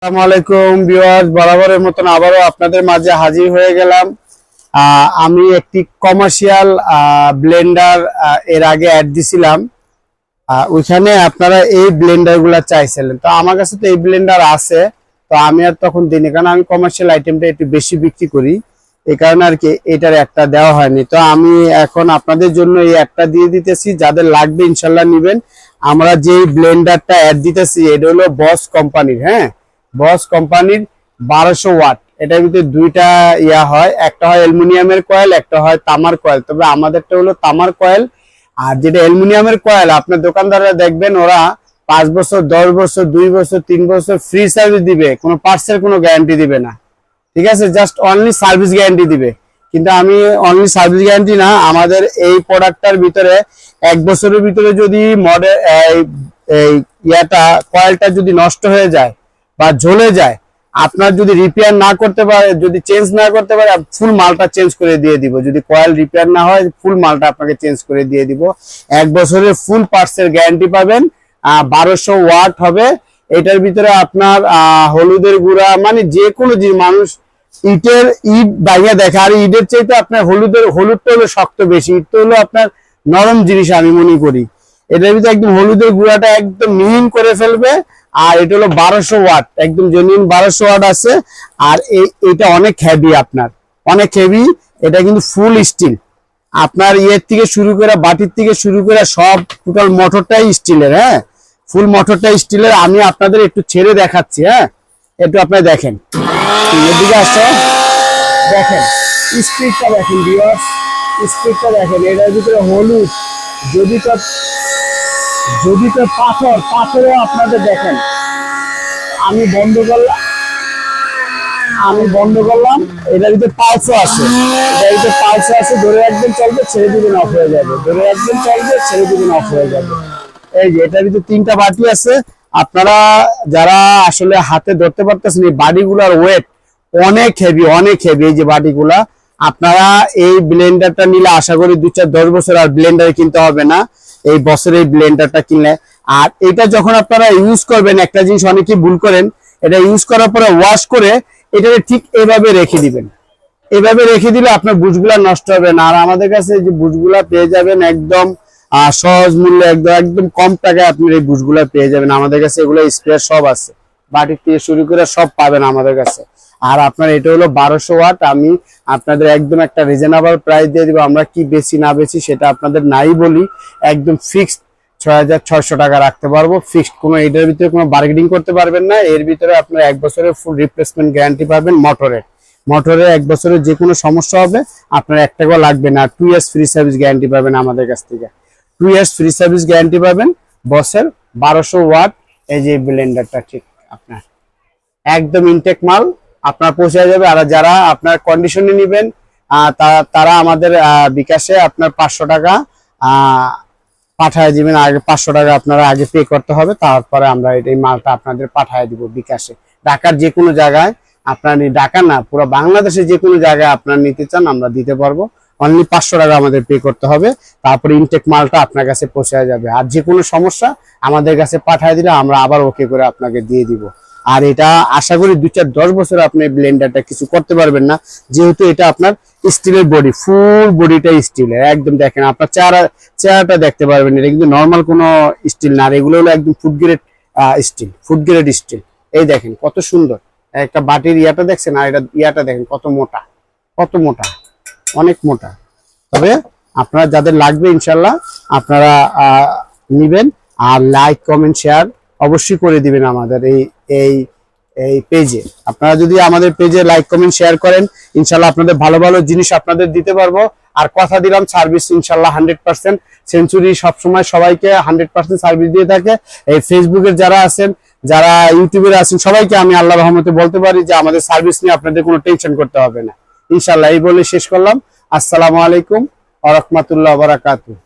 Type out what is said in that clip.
আসসালামু আলাইকুম ভিউয়ার্স, বরাবরের মতন আবারও আপনাদের মাঝে হাজির হয়ে গেলাম। আমি একটি কমার্শিয়াল ব্লেন্ডার এর আগে অ্যাড দিছিলাম, ওইখানে আপনারা এই ব্লেন্ডার গুলা চাইছিলেন। তো আমার কাছে তো এই ব্লেন্ডার আছে, তো আমি আর তখন দিইনি, কারণ আমি কমার্শিয়াল আইটেমটা একটু বেশি বিক্রি করি, এই কারণে আর কি এটার একটা দেওয়া হয়নি। তো আমি এখন আপনাদের জন্য এই একটা দিয়ে দিতেছি, যাদের লাগবে ইনশাল্লাহ নিবেন। আমরা যে ব্লেন্ডারটা অ্যাড দিতেছি এটা হলো বস কোম্পানির, হ্যাঁ, বস কোম্পানির 1200 ওয়াট। এটার ভিতরে দুইটা হয়, একটা হয় অ্যালুমিনিয়ামের কয়েল, একটা হয় তামার কয়েল। তবে আমাদেরটা হলো তামার কয়েল। আর যেটা অ্যালুমিনিয়ামের কয়েল, আপনার দোকানদাররা দেখবেন ওরা 5 বছর, 10 বছর, 2 বছর, 3 বছর ফ্রি সার্ভিস দিবে, কোনো পার্টসের কোনো গ্যারান্টি দিবে না, ঠিক আছে, জাস্ট অনলি সার্ভিস গ্যারান্টি দিবে। কিন্তু আমি অনলি সার্ভিস গ্যারান্টি না, আমাদের এই প্রোডাক্টটার ভিতরে 1 বছরের ভিতরে যদি মডেল কয়েলটা যদি নষ্ট হয়ে যায় বা জ্বলে যায়, আপনার যদি রিপেয়ার না করতে পারে, যদি চেঞ্জ না করতে পারে, ফুল মালটা চেঞ্জ করে দিয়ে দিব। যদি কয়েল রিপেয়ার না হয়, ফুল মালটা আপনাকে চেঞ্জ করে দিয়ে দিব। 1 বছরের ফুল পার্টসের গ্যারান্টি পাবেন। 1200 ওয়াট হবে। এটার ভিতরে আপনার হলুদের গুঁড়া, মানে যে কোনো জিনিস, মানুষ ইট বাইরে দেখে, আর ইটের চাইতে আপনার হলুদটা হলো শক্ত বেশি, ইট তো হলো আপনার নরম জিনিস আমি মনে করি। এটার ভিতরে একদম হলুদের গুঁড়াটা একদম মিহিন করে ফেলবে। আর এটা হলো 1200 ওয়াট, একদম জেনুইন 1200 ওয়াট আছে। আর এটা অনেক হেভি, আপনার অনেক হেভি। এটা কিন্তু ফুল স্টিল, আপনার ইয়ের থেকে শুরু করে, বাটির থেকে শুরু করে সব টোটাল মোটরটাই স্টিলের, হ্যাঁ, ফুল মোটরটা স্টিলের। আমি আপনাদের একটু ছেড়ে দেখাচ্ছি, হ্যাঁ, একটু আপনারা দেখেন, এদিকে আসছে, দেখেন স্পিডটা দেখেন ভিউয়ার্স, স্পিডটা দেখেন। এটার ভিতরে হলুদ, যদি তো পাথরও আপনাদের দেখেন। আমি বন্ধ করলাম, এটার ভিতরে পালসও আছে, ধরে রাখবেন চলবে, ছেড়ে দিবেন অফ হয়ে যাবে, ধরে রাখবেন চলবে, ছেড়ে দিবেন অফ হয়ে যাবে। এই যে এটার ভিতরে 3টা বাটি আছে। আপনারা যারা আসলে হাতে ধরতে পারতেছেন, এই বাটিগুলার ওয়েট অনেক হেভি, অনেক হেভি। এই যে বাটিগুলা, আপনারা এই ব্লেন্ডারটা নিলে আশা করি 2-4-10 বছর আর ব্লেন্ডার কিনতে হবে না, এই বছর এই ব্লেন্ডারটা কিনলে। আর এটা যখন আপনারা ইউজ করবেন, একটা জিনিস অনেকেই ভুল করেন, এটা ইউজ করার পরে ওয়াশ করে এটাকে ঠিক এভাবে রেখে দিবেন। এভাবে রেখে দিলে আপনার বুশগুলা নষ্ট হবে না। আর আমাদের কাছে যে বুশগুলা পেয়ে যাবেন একদম সহজ মূল্যে, একদম কম টাকায় আপনার এই বুশগুলা পেয়ে যাবেন আমাদের কাছে। এগুলো স্পেয়ার সব আছে, বাটির থেকে শুরু করে সব পাবেন আমাদের কাছে। আর আপনার এটা হলো 1200 ওয়াট। আমি আপনাদের একদম একটা রিজনেবল প্রাইস দিয়ে দিব। আমরা কি বেশি না বেশি সেটা আপনাদের নাই বলি, একদম ফিক্সড 6600 টাকা রাখতে পারবো, ফিক্সড। কোনো এটার ভিতরে কোনো বার্গেনিং করতে পারবেন না। এর ভিতরে আপনার 1 বছরের ফুল রিপ্লেসমেন্ট গ্যারান্টি পাবেন। মোটরে 1 বছরের যে কোনো সমস্যা হবে আপনার 1 টাকাও লাগবে না। 2 ইয়ার্স ফ্রি সার্ভিস গ্যারান্টি পাবেন আমাদের কাছ থেকে, 2 ইয়ার্স ফ্রি সার্ভিস গ্যারান্টি পাবেন। বসের 1200 ওয়াট এই যে ব্লেন্ডারটা, ঠিক আপনার একদম ইনটেক মাল আপনার পৌঁছে যাবে। আর যারা আপনার কন্ডিশনে নেবেন তারা আমাদের বিকাশে আপনার 500 টাকা পাঠায় দিবেন। আগে 500 টাকা আপনারা আগে পে করতে হবে, তারপরে আমরা এই মালটা আপনাদের পাঠায় দিব বিকাশে। ঢাকার যে কোনো জায়গায় আপনার, ঢাকা না পুরো বাংলাদেশে যে কোনো জায়গায় আপনার নিতে চান আমরা দিতে পারবো। অনলি 500 টাকা আমাদের পে করতে হবে, তারপরে ইনটেক মালটা আপনার কাছে পৌঁছে যাবে। আর যে কোনো সমস্যা আমাদের কাছে পাঠিয়ে দিলে আমরা আবার ওকে করে আপনাকে দিয়ে দিব। আর এটা আশা করি 2-4-10 বছর আপনি ব্লেন্ডারটা কিছু করতে পারবেন না, যেহেতু এটা আপনার স্টিলের বডি, ফুল বডিটা স্টিলের। একদম দেখেন, আপনার চেহারাটা দেখতে পারবেন, এটা কিন্তু নর্মাল কোনো স্টিল না, এগুলো হলো একদম ফুড গ্রেড স্টিল। এই দেখেন কত সুন্দর একটা বাটির ইয়াটা দেখছেন, আর এটা ইয়াটা দেখেন কত মোটা, অনেক মোটা। তবে আপনারা যাদের লাগবে ইনশাল্লাহ আপনারা নিবেন। আর লাইক কমেন্ট শেয়ার অবশ্যই করে দিবেন আমাদের এই পেজে। আপনারা যদি আমাদের পেজে লাইক কমেন্ট শেয়ার করেন, ইনশাল্লাহ আপনাদের ভালো ভালো জিনিস আপনাদের দিতে পারবো। আর কথা দিলাম, সার্ভিস ইনশাল্লাহ 100%। সেঞ্চুরি সবসময় সবাইকে 100% সার্ভিস দিয়ে থাকে। এই ফেসবুকের যারা আছেন, যারা ইউটিউবের আছেন, সবাইকে আমি আল্লাহ রহমতে বলতে পারি যে আমাদের সার্ভিস নিয়ে আপনাদের কোনো টেনশন করতে হবে না ইনশাল্লাহ। এই বলে শেষ করলাম। আসসালামু আলাইকুম ওয়া রাহমাতুল্লাহি ওয়া বারাকাতুহু।